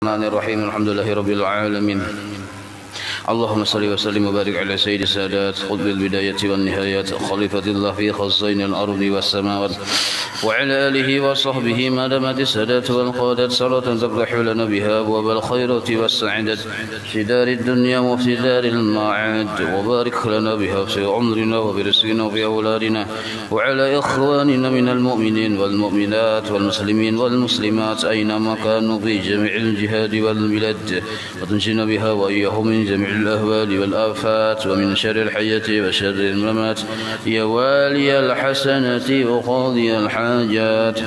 Bismillahirrahmanirrahim. Alhamdulillahirabbil alamin. اللهم صل وسلم وبارك على سيد السادات قطب البداية والنهايات خليفة الله في خزين الأرض والسماوات وعلى آله وصحبه ما دامت السادات والقادات صلاة تفتح لنا بها أبواب الخيرات والسعادة في دار الدنيا وفي دار المعاد وبارك لنا بها في عمرنا وبرزقنا وفي أولادنا وعلى إخواننا من المؤمنين والمؤمنات والمسلمين والمسلمات أينما كانوا في جميع الجهاد والبلاد وتنجينا بها وإياهم من جميع الأهوال والآفات ومن شر الحياة وشر الممات يا والي الحسنة وقاضي الحاجات.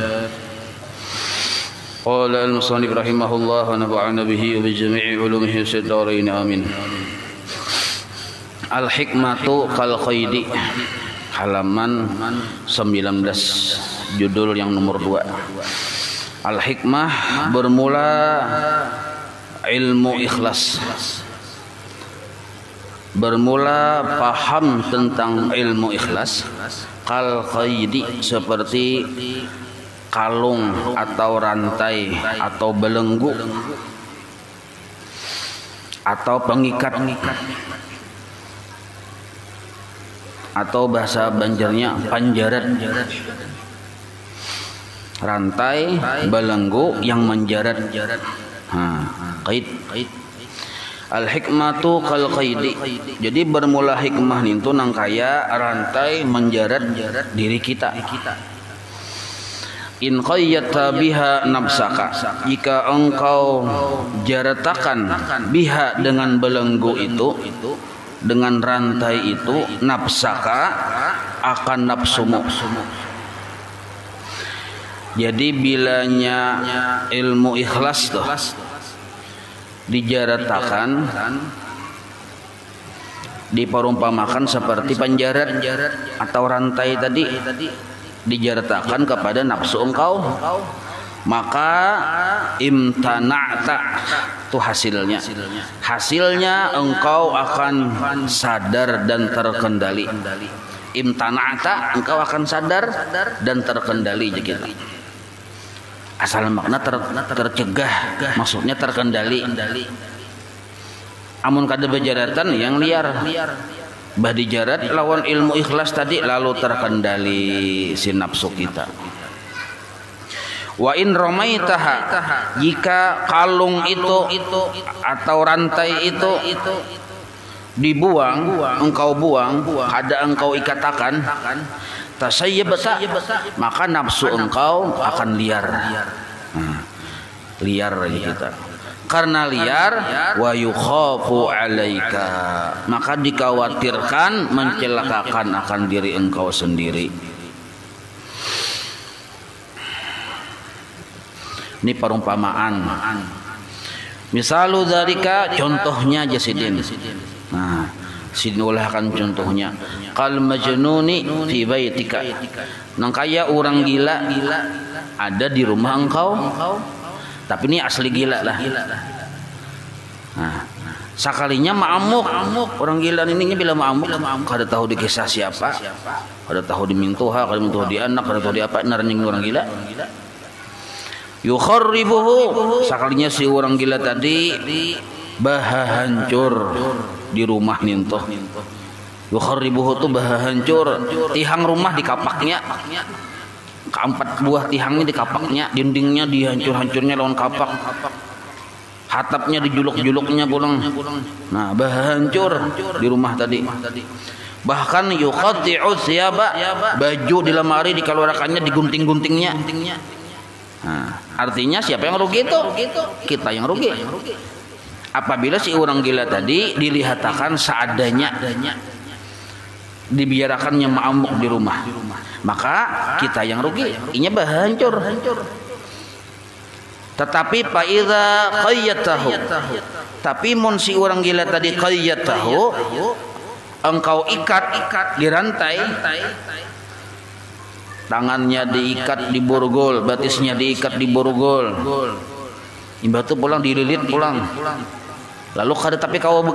قال المصنف رحمه الله ونفعنا به وبجميع علومه في الدارين آمين. Al-hikmatu kal qaidi, halaman 19, judul yang nomor 2. Al-hikmah bermula ilmu ikhlas, bermula paham tentang ilmu ikhlas. Kal qaidi, seperti kalung atau rantai atau belenggu atau pengikat, atau bahasa Banjarnya panjarat. Rantai, belenggu yang menjarat. Qaid. Al-hikmatu kal qaidi. Jadi bermula hikmah itu nangkaya rantai menjarat diri kita. In qayyata biha nafsaka, jika engkau jaratakan biha dengan belenggu itu, dengan rantai itu, nafsaka akan nafsumu. Jadi bilanya ilmu ikhlas tuh dijaratakan, diperumpamakan seperti panjarat atau rantai tadi, dijaratakan kepada nafsu engkau, maka imtana'ta, itu hasilnya engkau akan sadar dan terkendali. Imtana'ta, engkau akan sadar dan terkendali. Gitu. Asal makna tercegah, maksudnya terkendali. Amun kada bejaratan yang liar, bah dijarat lawan ilmu ikhlas tadi, lalu terkendali si nafsu kita. Wa in romaitaha, jika kalung itu atau rantai itu dibuang, engkau buang, ada engkau ikatakan, tasayyabata, maka nafsu engkau akan liar. Liar kita. Karena liar, wa yukhafu alaika, maka dikhawatirkan mencelakakan akan diri engkau sendiri. Ini perumpamaan. Misalu dzalika, contohnya jasidin. Nah, sini ulahkan contohnya. Qal majnuni fi baitika, nangkaya orang gila ada di rumah engkau, tapi ini asli gila lah. Nah, sakalinya ma'amuk, orang gila ini bila ma'amuk, kada tahu di kisah siapa, kada tahu di mintuha, kada mintuha di anak, kada tahu di apa, naranying orang gila. Yukharribuhu, sakalinya si orang gila tadi baha hancur di rumah nintoh. Yukharribuhu tu baha hancur, tihang rumah dikapaknya, keempat buah tihangnya dikapaknya, dindingnya dihancur-hancurnya lawan kapak, hatapnya dijuluk-juluknya pulang. Nah, baha hancur di rumah tadi. Bahkan yuqatti'u thiyaba, baju di lemari dikeluarkannya, digunting-guntingnya. Nah, artinya siapa yang rugi itu? Kita yang rugi. Apabila si orang gila tadi dilihatakan seadanya, dibiarakannya ma'amuk di rumah, maka kita yang rugi, inya hancur. Tetapi fa'idza qayyatahu, tapi mun si orang gila tadi qayyatahu, engkau ikat di rantai, tangannya diikat di borgol, batisnya diikat di borgol, imbah tu pulang dililit pulang. Lalu kada tapi kawa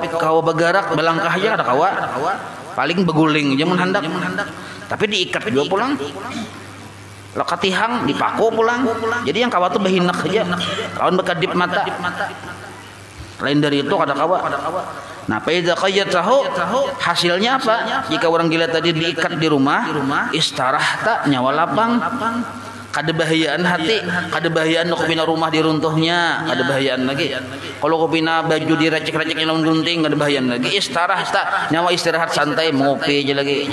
bergerak belangkah aja kada kawa, paling beguling jangan hendak, tapi diikat juga pulang. Lokatihang dipaku pulang. Jadi yang kawa tuh behinak aja. Lawan bekadip mata. Lain dari itu kada kawa. Nah, faidza qayyatahu hasilnya apa? Jika orang gila tadi diikat di rumah, istarahta nyawa lapang. Kada bahayaan hati, kada bahayaan kupina rumah diruntuhnya, kada bahayaan lagi. Kalau kupina baju direcek-recek yang gunting, kada bahayaan lagi. Istarahta nyawa istirahat santai ngopi aja lagi.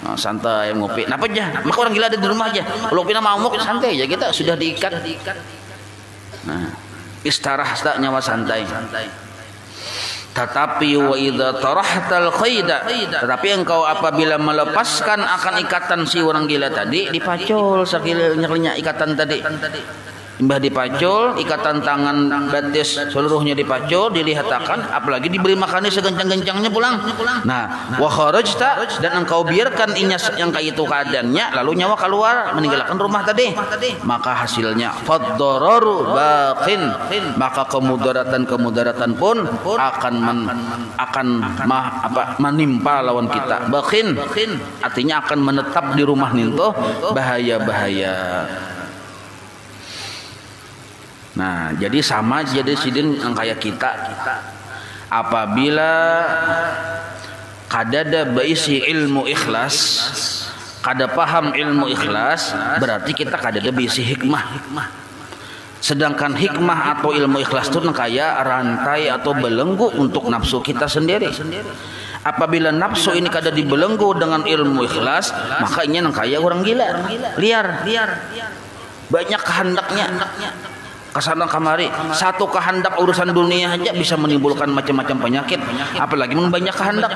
Nah, santai ngopi. Napa aja? Maka orang gila ada di rumah aja. Kalau kupina mamuk santai aja kita sudah diikat. Nah, istarahta nyawa santai. Tetapi wa idza tarahtal qaida, tetapi engkau apabila melepaskan akan ikatan si orang gila tadi, dipacul sakilnya ikatan tadi. Imbah dipacul, ikatan tangan batis seluruhnya dipacul, dilihatakan, apalagi diberi makannya segencang-gencangnya pulang. Nah, wa kharajta, dan engkau biarkan inyas yang kayak itu keadaannya, lalu nyawa keluar meninggalkan rumah tadi, maka hasilnya fad-dararu baqin, maka kemudaratan pun akan menimpa lawan kita. Baqin artinya akan menetap di rumah ninto bahaya-bahaya. Nah, jadi sama jadi sidin yang kayak kita. Apabila kadada baisi ilmu ikhlas, kada paham ilmu ikhlas, berarti kita kadada baisi hikmah. Sedangkan hikmah atau ilmu ikhlas itu kayak rantai atau belenggu untuk nafsu kita sendiri. Apabila nafsu ini kada dibelenggu dengan ilmu ikhlas, maka ini kayak orang gila, liar. Banyak kehendaknya. Kesana kamari, satu kehendak urusan dunia aja bisa menimbulkan macam-macam penyakit, apalagi banyak kehendak.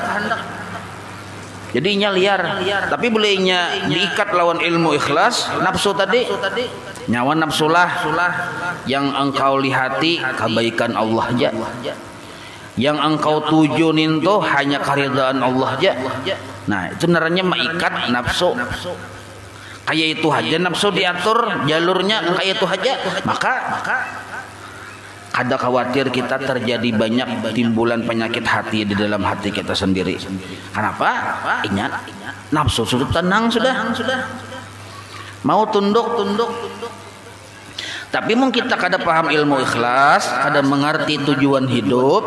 Jadinya liar. Tapi bolehnya diikat lawan ilmu ikhlas, nafsu tadi, nyawa nafsulah yang engkau lihati kebaikan Allah aja, yang engkau tujunin tuh hanya keridhaan Allah aja. Nah, itu sebenarnya mengikat nafsu. Kayak itu aja nafsu diatur jalurnya kayak itu aja, maka ada khawatir kita terjadi banyak timbulan penyakit hati di dalam hati kita sendiri. Kenapa? Ingat, nafsu sudah tenang sudah. Mau tunduk. Tapi mungkin kita kada paham ilmu ikhlas, kada mengerti tujuan hidup,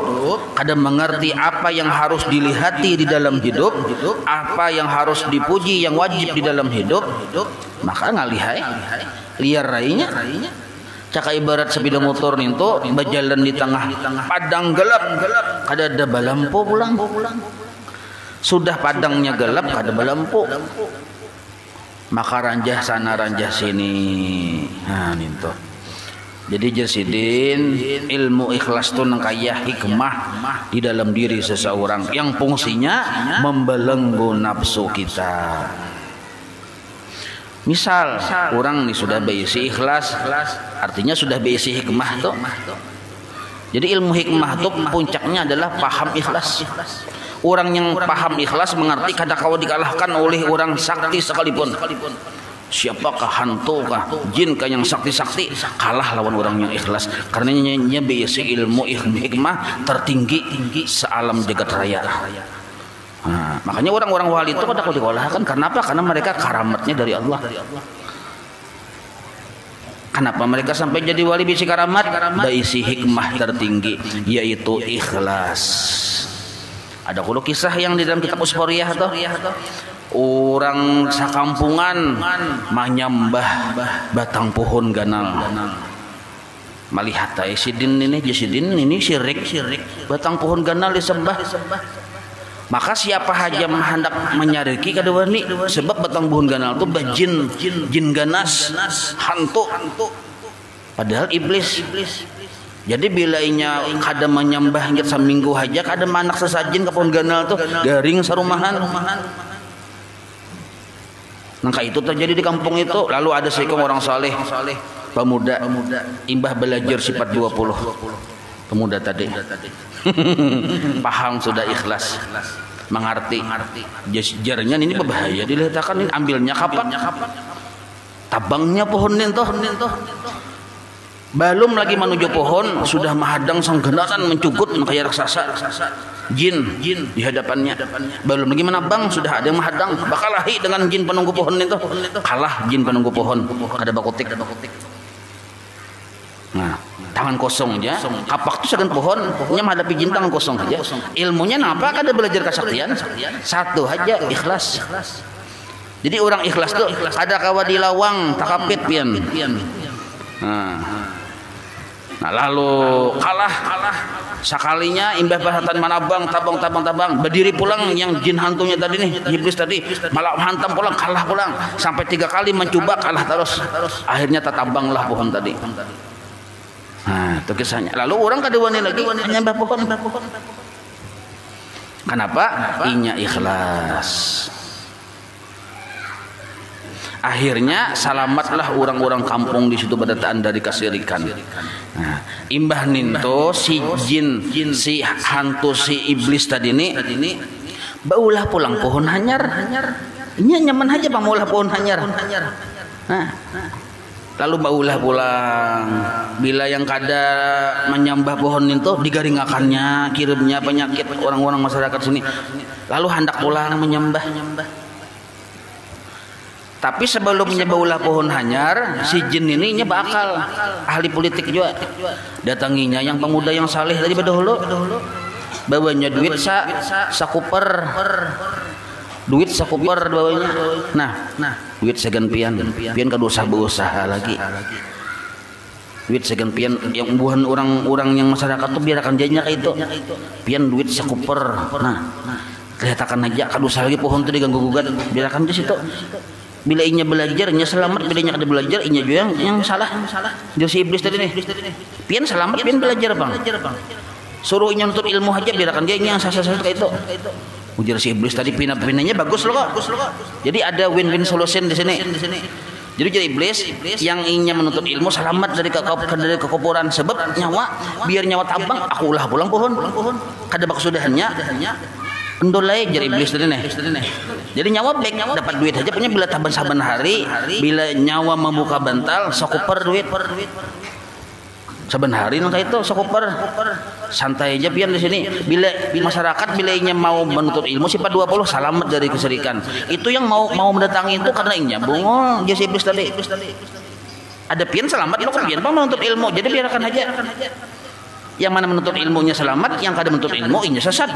kada mengerti apa yang harus dilihati di dalam hidup, apa yang harus dipuji, yang wajib di dalam hidup, maka ngalihai liar rainya. Caka ibarat sepeda motor ninto berjalan di tengah padang gelap, kada ada balampu pulang. Sudah padangnya gelap, kada balampu. Maka ranjah sana ranjah sini. Nah ninto. Jadi jasidin ilmu ikhlas itu nangkaya hikmah di dalam diri seseorang yang fungsinya membelenggu nafsu kita. Misal orang nih sudah berisi ikhlas, artinya sudah berisi hikmah tuh. Jadi ilmu hikmah tuh puncaknya adalah paham ikhlas. Orang yang paham ikhlas mengerti kada kau dikalahkan oleh orang sakti sekalipun. Siapakah hantu kah jin kah yang sakti-sakti kalah lawan orang yang ikhlas, karena nya berisi ilmu hikmah tertinggi sealam jagat raya. Nah, makanya orang-orang wali itu kada kau dikalahkan. Kenapa? Karena mereka karamatnya dari Allah. Kenapa mereka sampai jadi wali bisi karamat? Berisi hikmah tertinggi yaitu ikhlas. Ada kulo kisah yang di dalam kitab Usforiyah tuh. Orang sakampungan menyembah batang pohon ganal. Melihat sidin ini syirik. Batang pohon ganal disembah. Maka siapa saja hendak menyariki kada wani, sebab batang pohon ganal itu jin ganas, hantu. Padahal iblis. Jadi bila inya kada menyembah ngit saminggu aja kada manak sesajin ke pohon ganal tuh garing sarumahan. Maka itu terjadi di kampung itu. Lalu ada seekor orang saleh, pemuda, imbah belajar sifat 20. Pemuda tadi paham sudah ikhlas, mengerti. Jarnya ini berbahaya, diletakkan ini ambilnya kapan? Tabangnya pohon itu. Belum lagi menuju pohon sudah menghadang sang gendaran mencugut kayak raksasa. jin di hadapannya. Belum lagi menabang sudah ada yang menghadang. Bakalahi dengan jin penunggu pohon itu. Kalah jin penunggu pohon. Kada bakutik. Nah, tangan kosong aja. Kapak itu segan pohon, nya menghadapi jin tangan kosong aja. Ilmunya napa kada belajar kesaktian? Satu aja ikhlas. Jadi orang ikhlas tuh ada kawa di lawang takapit pian. Nah lalu kalah sekalinya imbah bahatan manabang tabang berdiri pulang yang jin hantunya tadi nih iblis tadi malah hantam pulang kalah pulang sampai 3 kali mencoba kalah terus akhirnya tatabanglah pohon tadi. Nah itu kisahnya. Lalu orang kadewani lagi nyembah pohon. Kenapa? Inya ikhlas. Akhirnya salamatlah orang-orang kampung di situ badataan dari kasirikan. Nah, imbah ninto si jin, si hantu, si iblis tadi ini baulah pulang pohon hanyar. Ini nyaman aja bang maulah pohon hanyar. Nah, lalu baulah pulang. Bila yang kada menyembah pohon itu digaringakannya, kirimnya penyakit orang-orang masyarakat sini. Lalu hendak pulang menyembah. Tapi sebelumnya baulah pohon hanyar, si jin ini bakal ahli politik juga. Datanginya yang pemuda yang saleh tadi berdahulu. Bawanya duit sakuper. Duit sakuper bawanya. Nah, duit segan pian kada usah berusaha lagi. Duit segan pian yang buhan orang-orang yang masyarakat tuh biarkan jadinya kayak itu. Pian duit sakuper. Nah, kelihatan aja kada usah lagi pohon tuh diganggu gugat. Biarkan di situ. Bila inya belajar, inya selamat. Bila inya kada belajar, inya juga yang salah. Dia si iblis tadi nih. Pian selamat, pian belajar bang. Suruh inya nuntut ilmu aja, biarkan dia yang sasa-sasa kayak itu. Ujar si iblis tadi pindah-pindahnya bagus loh kok. Jadi ada win-win solution di sini. Jadi iblis yang inya menuntut ilmu selamat dari kekufuran sebab nyawa biar nyawa tabang aku ulah pulang pohon. Kada baksudahannya endolai jadi iblis tadi nih. Jadi nyawa baik dapat duit aja punya bila taban saban hari bila nyawa membuka bantal sakuper duit. Saban hari nang itu sakuper. Santai aja pian di sini. Bila masyarakat bila inya mau menuntut ilmu sifat 20 selamat dari keserikan. Itu yang mau mendatangi itu karena inya bungol jadi iblis tadi. Ada pian selamat itu kan pian menuntut ilmu. Jadi biarkan aja. Yang mana menuntut ilmunya selamat, yang kada menuntut ilmu inya sesat.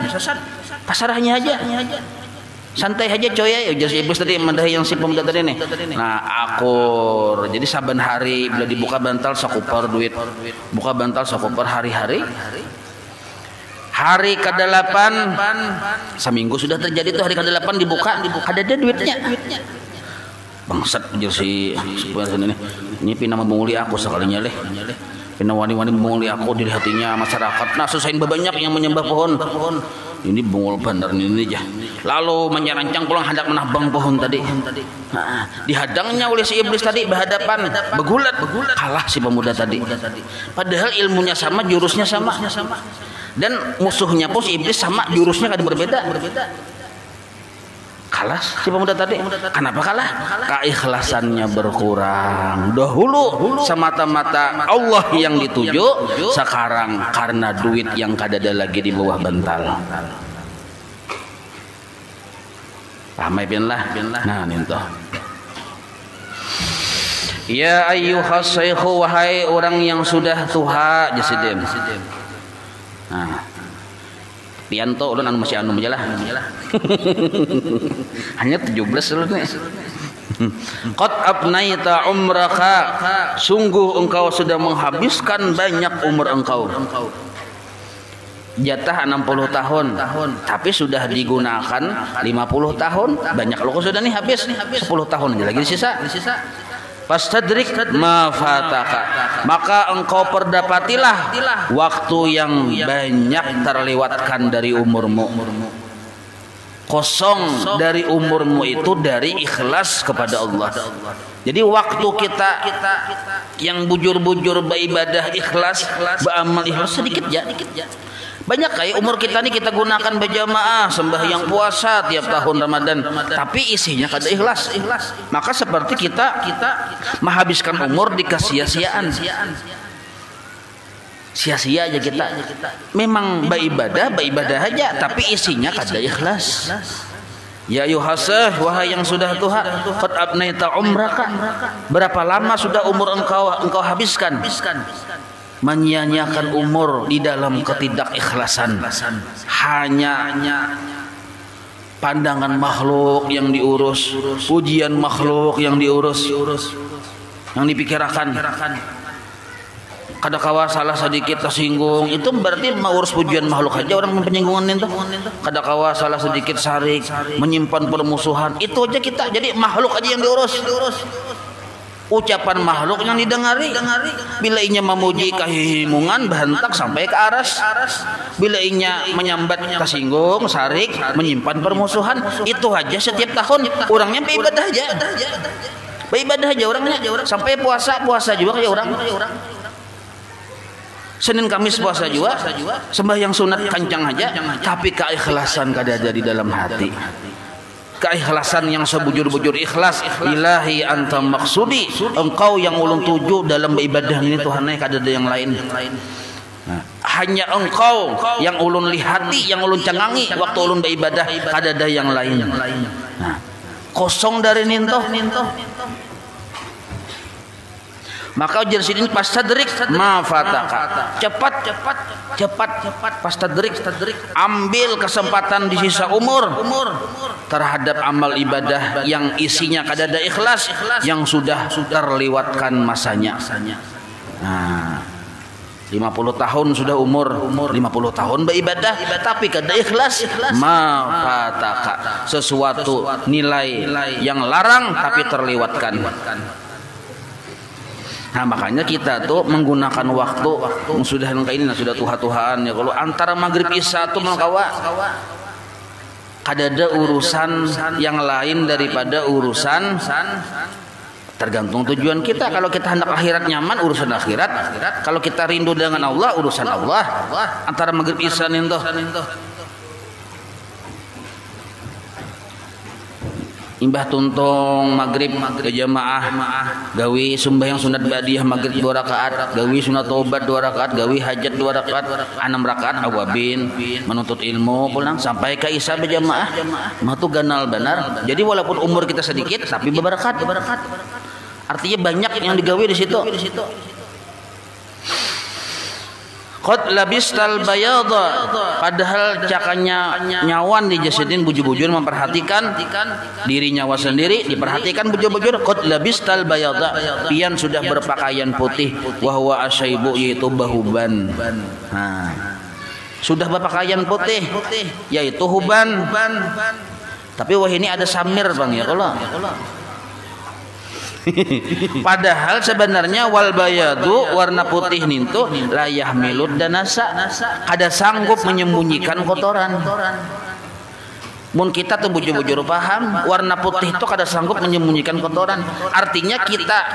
Pasarahnya aja. Santai aja coy ya. Jadi iblis tadi mendahi yang si pemuda tadi nih. Nah, akur. Jadi saban hari bila dibuka bantal sakuper duit. Buka bantal sakuper hari-hari. Hari ke-8 seminggu sudah terjadi tuh hari ke-8 dibuka ada duitnya. Bangsat ujar si ini. Ini pina membunguli aku sekalinya leh. Pina wani-wani membunguli aku di hatinya masyarakat. Nah, susahin banyak yang menyembah pohon. Ini bungul bandar ini aja. Lalu menyerancang pulang hendak menabang pohon tadi. Nah, dihadangnya oleh si iblis tadi berhadapan, begulat, kalah si pemuda tadi. Padahal ilmunya sama, jurusnya sama. Dan musuhnya pun si iblis sama, jurusnya kada berbeda. Kalah si pemuda tadi. Kenapa kalah? Keikhlasannya berkurang. Dahulu semata-mata Allah yang dituju, sekarang karena duit yang kada ada lagi di bawah bantal. Ramai binlah. Nah, ninto. Ya ayyuhas shaykhu, wahai orang yang sudah tua jasidim. Nah, pianto ulun anu masih anu menjalah. Hanya 17 ulun nih. Qad abnaita umraka, sungguh engkau sudah menghabiskan banyak umur engkau. Jatah 60 tahun, tapi sudah digunakan 50 tahun. Banyak lo sudah nih habis 10 tahun aja lagi sisa. Fastadrik ma fataka, maka engkau perdapatilah waktu yang banyak terlewatkan dari umurmu. Kosong dari umurmu itu dari ikhlas kepada Allah. Jadi waktu kita yang bujur-bujur beribadah ikhlas, beramal ikhlas sedikit ya. Banyak kayak umur kita nih kita gunakan berjamaah, sembahyang puasa tiap tahun Ramadan, tapi isinya kada ikhlas. Maka seperti kita menghabiskan umur di kesia-siaan. sia-sia aja kita. Memang beribadah aja, tapi isinya kada ikhlas. Ya ayuhasah, wahai yang sudah Tuhan, qad abnaita umraka, berapa lama sudah umur engkau habiskan menyia-nyiakan umur di dalam ketidakikhlasan. Hanya pandangan makhluk yang diurus, pujian makhluk yang diurus, yang dipikirkan. Kadakawa salah sedikit tersinggung, itu berarti mengurus pujian makhluk aja orang penyinggungan itu. Kadakawa salah sedikit sarik, menyimpan permusuhan, itu aja kita. Jadi makhluk aja yang diurus. Ucapan makhluk yang didengari. Bila inya memuji kehimungan, berhentak sampai ke aras. Bila inya menyambat tersinggung, sarik, menyimpan permusuhan, itu aja setiap tahun. Orangnya beribadah aja. Beribadah aja orangnya. Sampai puasa juga kayak orang. Senin Kamis puasa juga, sembahyang sunat kencang aja, tapi keikhlasan kada ada di dalam hati. Keikhlasan yang sebujur-bujur ikhlas, ilahi anta maksudi, engkau yang ulun tuju dalam beribadah ini Tuhan, kada ada yang lain. Nah, hanya engkau yang ulun lihati, yang ulun cangangi waktu ulun beribadah, kada ada yang lain. Nah, kosong dari nintoh. Maka ujar sini pastadrik ma fataka, cepat pastadrik, ambil kesempatan di sisa umur terhadap amal ibadah yang isinya kadada ikhlas, yang sudah terlewatkan masanya. Nah, 50 tahun sudah umur 50 tahun beribadah tapi kada ikhlas, ma fataka, sesuatu nilai yang larang tapi terlewatkan. Nah, makanya kita tuh menggunakan waktu sudah ini sudah tuhan ya. Kalau antara maghrib isya tuh mengkawa kadada urusan yang lain daripada urusan, tergantung tujuan kita. Kalau kita hendak akhirat nyaman, urusan akhirat. Kalau kita rindu dengan Allah, urusan Allah. Antara maghrib isya nintoh. Imbah tuntung maghrib jamaah gawi sembahyang sunat ba'diyah maghrib 2 rakaat, gawi sunat taubat 2 rakaat, gawi hajat 2 rakaat, 6 rakaat awabin menuntut ilmu pulang sampai ke isya berjamaah mah tu ganal benar. Jadi walaupun umur kita sedikit tapi berberkat. Artinya banyak yang digawi di situ. Qad labistal bayadha, padahal cakanya nyawan di jasadin bujur-bujur memperhatikan diri nyawa sendiri, diperhatikan bujur-bujur. Qad labistal bayadha, pian sudah berpakaian putih, wa huwa asyaibu, yaitu bahuban. Nah, sudah berpakaian putih yaitu huban. Tapi wah ini ada samir Bang ya kalau. Padahal sebenarnya wal bayadu, warna putih nintu layah milut dan nasa, kada sanggup menyembunyikan kotoran. Mun kita tuh bujur-bujur paham warna putih itu kada sanggup menyembunyikan kotoran. Artinya kita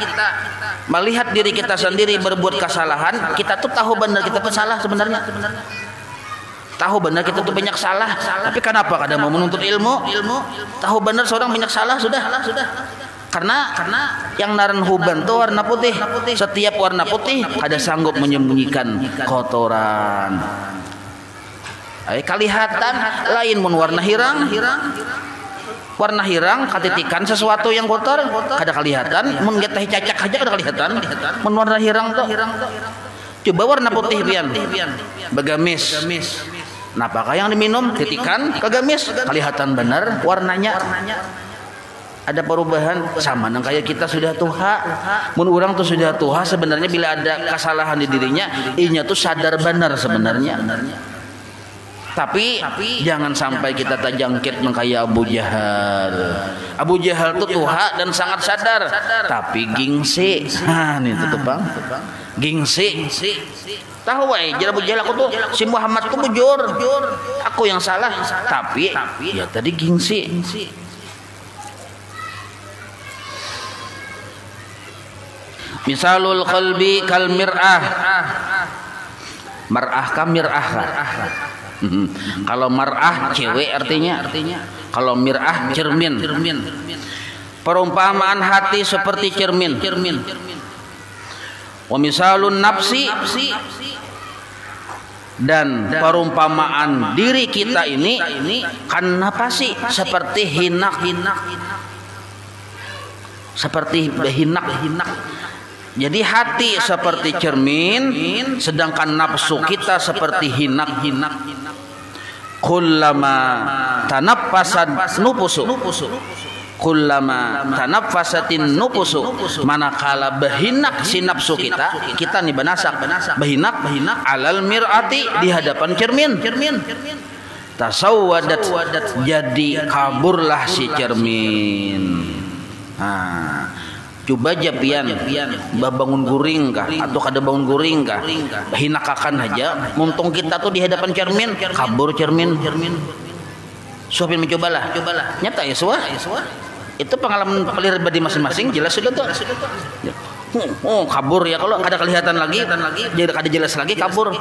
melihat diri kita sendiri berbuat kesalahan, kita tuh tahu benar kita tuh salah sebenarnya. Tahu benar kita tuh banyak salah, tapi kenapa kada mau menuntut ilmu? Tahu benar seorang banyak salah sudah. Karena yang naran huban tuh warna putih. Setiap warna putih ada sanggup menyembunyikan kotoran. Kalihatan lain mun warna hirang. Warna hirang katitikan sesuatu yang kotor kada kelihatan. Mun getah cacak aja kada kelihatan. Mun warna hirang tuh. Coba warna putih pian. Begamis. Napakah yang diminum titikan kegamis kelihatan benar warnanya. Ada perubahan sama nang kayak kita sudah tuha. Mun orang tuh sudah tuha sebenarnya bila ada kesalahan di dirinya, inya tuh sadar benar sebenarnya. Tapi jangan sampai kita terjangkit nang kayak Abu Jahal. Abu Jahal tuh tuha dan sangat sadar, tapi gengsi. Nah, ini tuh Bang. Gengsi. Tahu wae jadi Abu Jahal aku tuh si Muhammad tuh bujur. Aku yang salah, tapi ya tadi gengsi. Misalul qalbi kal mir'ah. Mar'ah ka mir'ah ka. Kalau mar'ah cewek artinya. Kalau mir'ah cermin. Perumpamaan hati seperti cermin. Wa misalun nafsi Dan perumpamaan diri kita ini kan apa sih? Seperti hinak, seperti hinak. Jadi hati seperti cermin, sedangkan nafsu kita seperti hinak. Kullama tanaffasat nufusu, kullama tanaffasatin nufusu, manakala berhinak si nafsu kita nih benasak berhinak alal mir'ati, di hadapan cermin, tasawwadat, jadi kaburlah si cermin. Nah, coba aja pian bangun guring kah atau kada bangun guring kah, hinakakan aja muntung kita tuh di hadapan cermin, kabur cermin. Suapin mencobalah nyata ya suah. Itu pengalaman pribadi masing-masing, jelas sudah tuh. Kabur ya, kalau ada kelihatan lagi jadi kada jelas lagi kabur.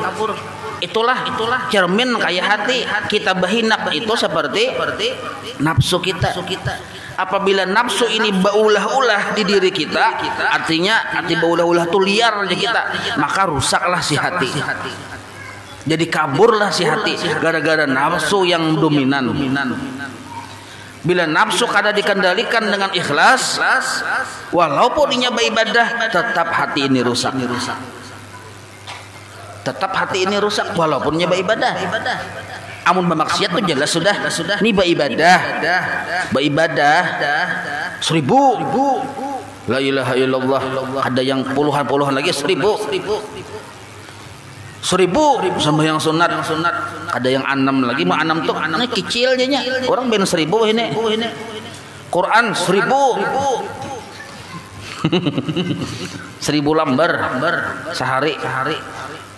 Itulah cermin kayak hati kita berhinak itu seperti nafsu kita. Apabila nafsu ini baulah-ulah di diri kita, artinya arti baulah-ulah itu liar aja kita, maka rusaklah si hati. Jadi kaburlah si hati gara-gara nafsu yang dominan. Bila nafsu kada dikendalikan dengan ikhlas, walaupun inya beribadah, tetap hati ini rusak. Tetap hati ini rusak walaupun inya beribadah. Amun bermaksiat tuh jelas sudah. Ini beribadah 1000. La ilaha illallah. Ada yang puluhan lagi 1000 sembahyang sunat. Ada yang 6 lagi, mau 6 tuh ini kecil aja. Orang ben 1000 ini. Quran 1000. 1000 lembar sehari.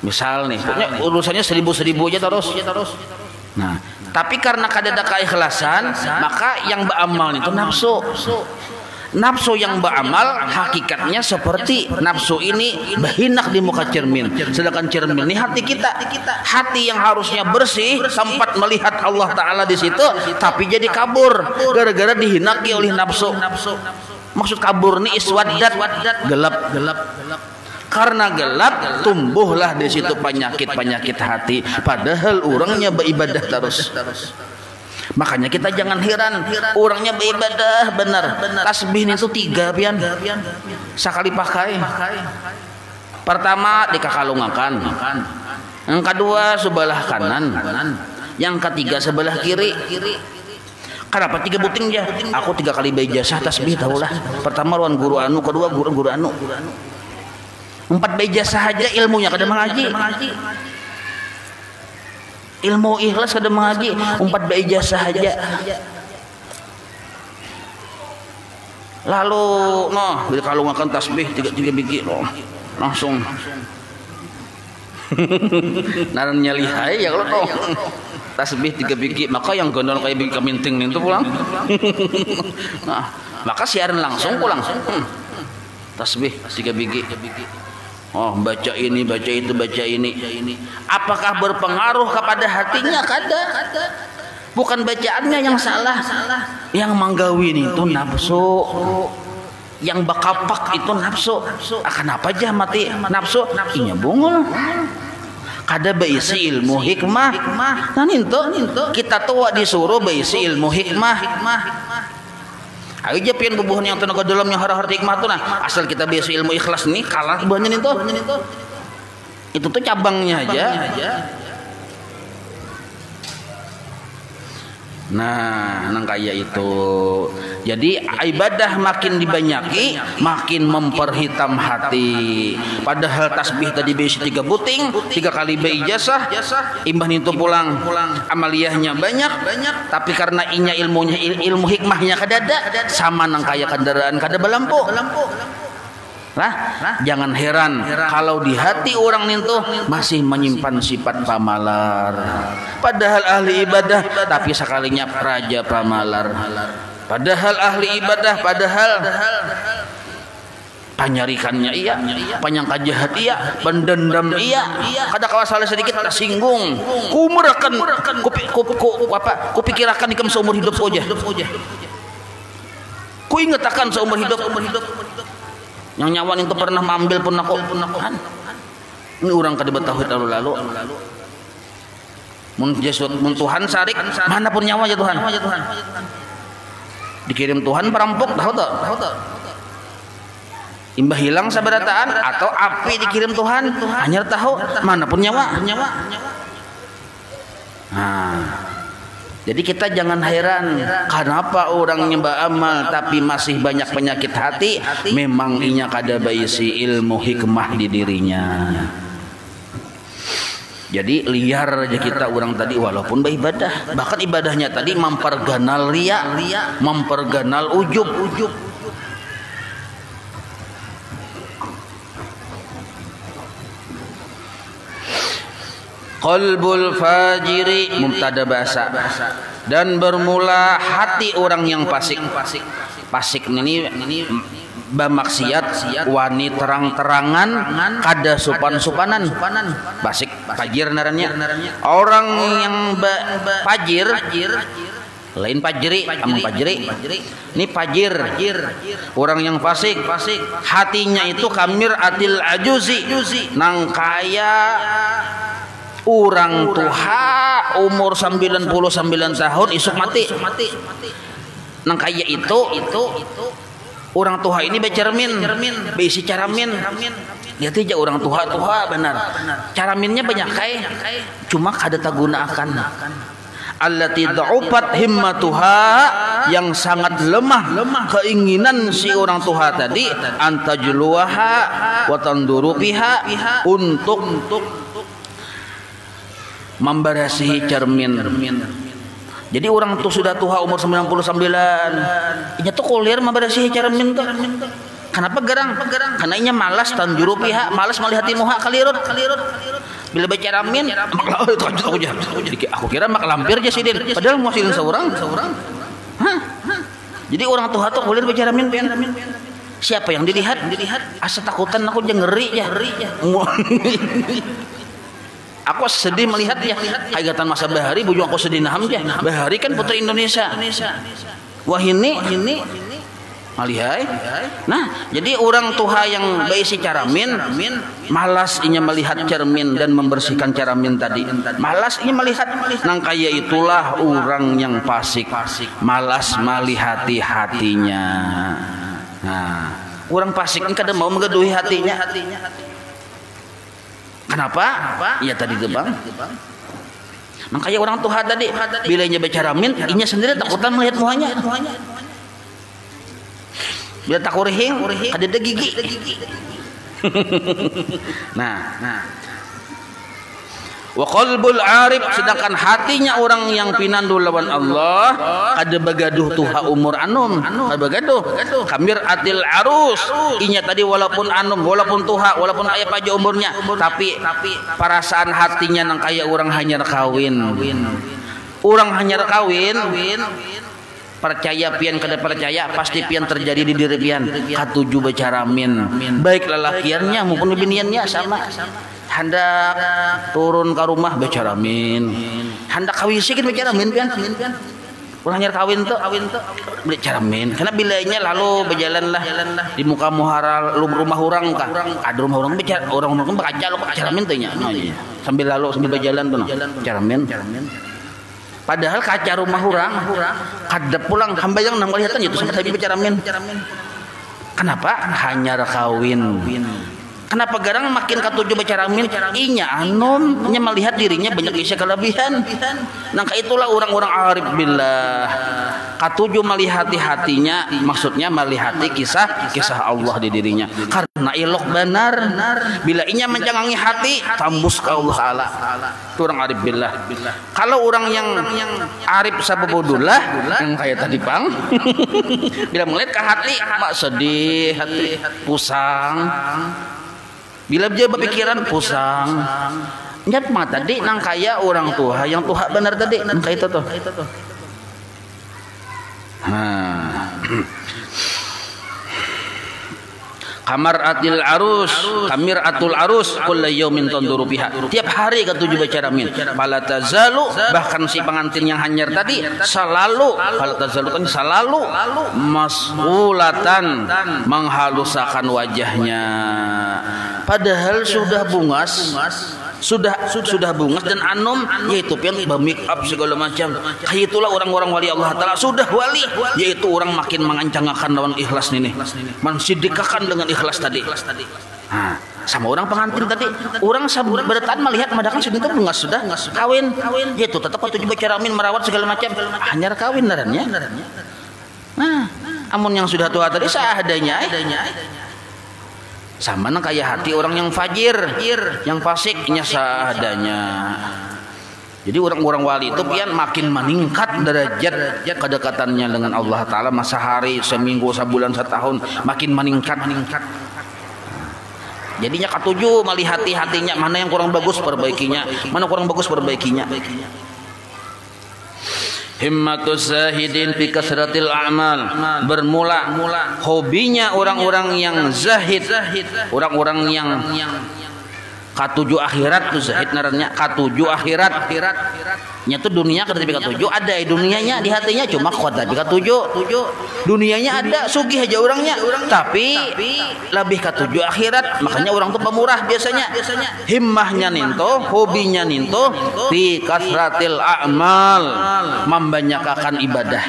Misal nih, pokoknya urusannya 1000 aja terus. Nah, tapi karena kadada keikhlasan, maka yang beramal itu nafsu. Nafsu yang beramal hakikatnya seperti nafsu ini berhinak di muka cermin, sedangkan cermin ini hati kita. Hati yang harusnya bersih, sempat melihat Allah Ta'ala di situ, tapi jadi kabur gara-gara dihinaki oleh nafsu. Maksud kabur ini iswadat, gelap. Karena gelap tumbuhlah di situ penyakit hati, padahal orangnya beribadah terus. Makanya kita jangan heran orangnya beribadah benar. Tasbih itu 3 pian sekali pakai. Pertama dikakalungakan, yang kedua sebelah kanan, yang ketiga sebelah kiri. Kenapa 3 buting ya? Aku 3 kali beijazah tasbih tahulah. Pertama ruan guru anu, kedua guru anu. 4 beijazah saja ilmunya kada mengaji. Ilmu ikhlas kada mengaji, 4 beijazah saja. Lalu bila kalungakan tasbih 3 biji langsung narannya lihai ya kalau toh tasbih 3 biji, maka yang gondol kayak biji keminting itu pulang. Nah, maka siaran langsung pulang. Tasbih 3 biji. Oh, baca ini, baca itu, baca ini. Apakah berpengaruh kepada hatinya? Kada. Bukan bacaannya yang salah. Yang manggawin itu nafsu. Yang bakapak itu nafsu. Kenapa aja mati nafsu? Inya bungul. Kada beisi ilmu hikmah. Nah ninto kita tua disuruh beisi ilmu hikmah. Aja pian bubuhan yang tenaga dalam yang harah-harah hikmah tuh, nah asal kita biasa ilmu ikhlas nih kalah banyak itu tuh cabangnya aja. Nah, nang kaya itu. Jadi ibadah makin dibanyaki, makin memperhitam hati. Padahal tasbih tadi besi 3 buting, 3 kali beijazah, imbah itu pulang amaliyahnya banyak, tapi karena inya ilmu hikmahnya kadada, sama nang kaya kendaraan kada belampu. Jangan heran kalau di hati orang itu masih menyimpan sifat pamalar. Padahal ahli ibadah, tapi sekalinya praja pamalar. Padahal ahli ibadah, padahal panyarikannya iya, panyangka jahat iya, pendendam iya. Kada kawasalah sedikit tersinggung. Kumerakan, kupikirakan ikam seumur hidup saja. Ku ingatakan seumur hidup. Yang nyawan itu pernah mengambil pun aku. Ini orang kada betahui lalu. mun Tuhan sarik manapun nyawa aja Tuhan. Dikirim Tuhan perampok tahu tuh. Imbah hilang sabarataan atau api dikirim Tuhan hanya tahu manapun nyawa. Nah, jadi kita jangan heran kenapa orang nyembah amal tapi masih banyak penyakit hati. Memang inya kada baisi ilmu hikmah di dirinya. Jadi liar aja kita orang tadi walaupun beribadah, bahkan ibadahnya tadi memperganal ria, memperganal ujub. Qalbul fajiri mubtada basa, dan bermula hati orang yang fasik. Fasik ini bamaksiat wani terang-terangan kada sopan-sopanan. Fasik fajir narannya. Orang yang fajir lain fajri, amang fajri. Ini fajir. Orang yang fasik hatinya itu kamir atil ajuzi, nang kaya orang tuha umur 99 tahun isuk mati. Nang kaya itu orang tuha ini bercermin, berisi caramin. Lihat aja orang tuha benar. Caraminnya banyak kai, cuma kada taguna akan. Allati dha'ufat himmatuha, yang sangat lemah keinginan si orang tuha tadi antajluha wa tanduru biha, untuk memberasihi cermin. Jadi orang tuh sudah tua umur 99, inya tuh kuliah memberasihi cermin tuh. Kenapa gerang? Karena inya malas tanjuru pihak, malas melihat muha kalirut. Bila baca ramin, aku kira mak lampir aja sidin, padahal mau sidin seorang. Jadi orang tua tuh kuliah baca ramin. Siapa yang dilihat? Asa takutan aku aja ngeri ya. Aku sedih melihat ya kaitan masa Bahari, bujung aku sedih naham ya. Bahari kan putri Indonesia. Wah ini malihai. Nah, jadi orang tuha yang baisi caramin, malas inya melihat cermin dan membersihkan caramin tadi. Malas inya melihat, nang kaya itulah orang yang fasik. Malas melihati hatinya. Nah, orang fasik kan kadang mau menggeduhi hatinya. Kenapa? Ya tadi itu bang. Makanya orang tuha tadi bila inya bercaramin, inya sendiri takutan melihat muhanya. Bila tak urihing, ada gigi. Nah. Wa qalbul arif, sedangkan hatinya orang yang pinandu lawan Allah ada bagaduh tuha umur anum, bagaduh kamir atil arus. Inya tadi walaupun anum, walaupun tuha, walaupun aya paja umurnya, tapi perasaan hatinya nang kaya orang hanya kawin. Orang hanya kawin, percaya pian kada percaya pasti pian terjadi di diri pian. Katuju baca ramin, baik lelakiannya maupun biniannya sama. Hendak turun ke rumah baca ramin, hendak kawin sikit baca ramin pian. Orang hanya kawin tuh baca ramin. Karena bilanya lalu berjalanlah di muka muhara rumah orang kah? Ada rumah orang baca, orang baca lo baca ramin tuh nya. Sambil berjalan tuh baca ramin. Padahal kaca rumah orang kada pulang hamba yang nang kelihatan itu sampai tadi baca ramin. Kenapa? Hanya kawin. Kenapa garang makin katujuh baca ramin? Inya anom, inya melihat dirinya banyak isi kelebihan. Nangka itulah orang-orang arif billah. Katujuh melihati hatinya, maksudnya melihati kisah Allah di dirinya. Karena ilok benar. Bila inya mencangangi hati, tambus ke Allah Ta'ala. Itu orang arif billah. Kalau orang yang arif sababudullah, yang kayak tadi bang, bila melihat ke hati, mak sedih, hati pusang. Bila dia berpikiran pusang, nyat mah tadi nang kaya orang tua yang tuha benar tadi nang kaya itu tuh. Kamar atil arus, kamir atul arus, kulla yaumin tanduru biha. Tiap hari ketujuh baca ramin. Fala tazalu, bahkan si pengantin yang hanyar tadi selalu, fala tazalu kan selalu mas'ulatan, menghalusakan wajahnya. Padahal sudah bungas, sudah bungas dan anom, yaitu pian make up segala macam. Kayak itulah orang-orang wali Allah Taala sudah wali, yaitu orang makin mengancangkan lawan ikhlas nih, mensidikakan dengan ikhlas tadi. Nah, sama orang pengantin tadi, orang bertahan melihat madakan sedang itu bungas sudah kawin, yaitu tetap waktu coba caramin merawat segala macam, hanya kawin narannya. Nah, amun yang sudah tua tadi seadanya. Sama nang kayak hati orang yang fajir, yang fasiknya seadanya. Jadi orang-orang wali itu pian makin meningkat derajat kedekatannya dengan Allah Taala, masa hari, seminggu, sebulan, setahun makin meningkat. Jadinya ketujuh melihat hatinya mana yang kurang bagus perbaikinya, mana kurang bagus perbaikinya. Himmatus zahidin fi kasratil a'mal, bermula hobinya orang-orang yang zahid, orang-orang yang katuju akhirat tuh zahid narannya, katuju akhirat nya tuh dunia kada tapi katuju ada dunianya di hatinya, cuma kuat tapi katuju dunianya ada sugih aja orangnya tapi lebih katuju akhirat, makanya orang tuh pemurah biasanya. Himmahnya ninto, hobinya ninto fi kasratil a'mal, membanyakakan ibadah.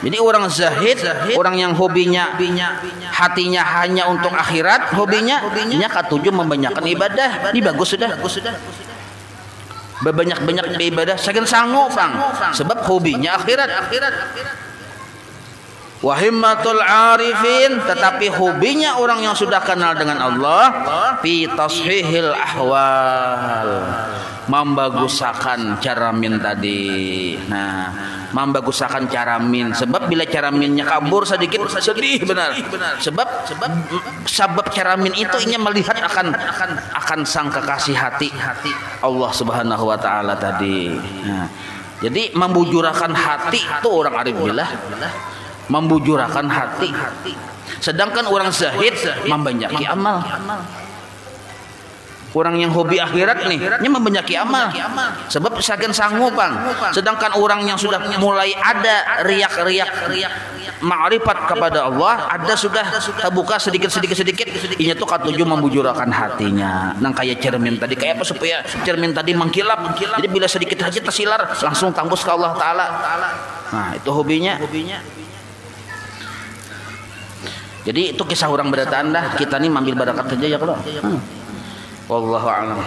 Jadi orang zahid, orang yang hobinya hatinya hanya untuk akhirat, hobinya katuju membanyakan ibadah. Ini bagus sudah. Berbanyak-banyak beribadah saking sanggup bang, sebab hobinya akhirat. Wahimmatul arifin, tetapi hobinya orang yang sudah kenal dengan Allah fi tashihil ahwal, membagusakan cara min tadi. Nah, membagusakan cara min, sebab bila cara minnya kabur sedikit sedih benar. Sebab cara min itu ingin melihat akan sang kekasih hati Allah Subhanahu wa taala tadi. Nah, jadi membujurakan hati itu orang arif billah, membujurakan hati. Sedangkan orang zahid membanyaki amal. Orang yang hobi akhirat nih, ini membanyaki amal. Sebab saking sanggup bang. Sedangkan orang yang sudah mulai ada riak ma'rifat kepada Allah, ada sudah terbuka sedikit. Ini tuh katuju membujurakan hatinya. Nang kayak cermin tadi, kayak apa supaya cermin tadi mengkilap. Jadi bila sedikit aja tersilar, langsung tembus ke Allah Taala. Nah, itu hobinya. Jadi itu kisah orang berataan dah. Kita nih ambil barakat saja ya kalau. Wallahu a'lam.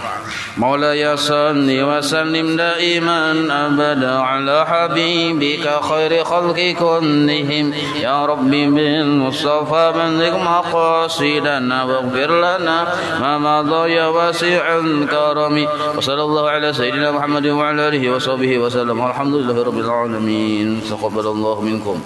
Maulaya salli wa sallim daiman abada ala habibika khairi khalqi kullihim ya rabbi bil mustafa balligh maqasidana waghfir lana ma madha ya wasi'ul karami. Wa sallallahu ala sayyidina Muhammadin wa ala alihi wa sahbihi wa sallam. Alhamdulillahirabbil alamin. Taqabbalallahu minkum.